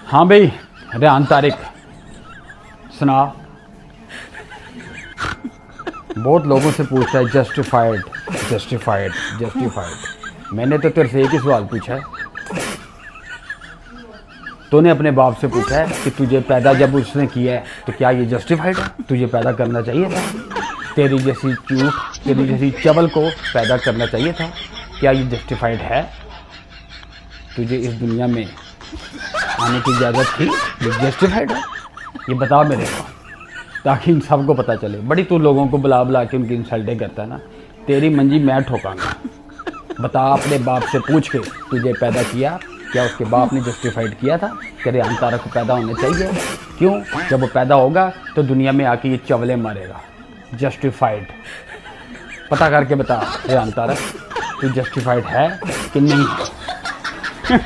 हाँ भाई, रेहान तारिक सुना। बहुत लोगों से पूछा है जस्टिफाइड जस्टिफाइड जस्टिफाइड। मैंने तो तेरे से एक ही सवाल पूछा है। तूने अपने बाप से पूछा है कि तुझे पैदा जब उसने किया है तो क्या ये जस्टिफाइड है? तुझे पैदा करना चाहिए था? तेरी जैसी चूट, तेरी जैसी चवल को पैदा करना चाहिए था? क्या ये जस्टिफाइड है? तुझे इस दुनिया में आने की इजाज़त थी? ये जस्टिफाइड है? ये बता मेरे को, ताकि इन सबको पता चले। बड़ी तू लोगों को बुला बुला के उनकी इंसल्टें करता है ना, तेरी मंजी मैं ठोकांगा। बता, अपने बाप से पूछ के तुझे पैदा किया, क्या उसके बाप ने जस्टिफाइड किया था कि रेहान तारिक को पैदा होना चाहिए? क्यों? जब वो पैदा होगा तो दुनिया में आके ये चवले मारेगा। जस्टिफाइड पता करके बता रेहान तारिक, तू जस्टिफाइड है कि नहीं है?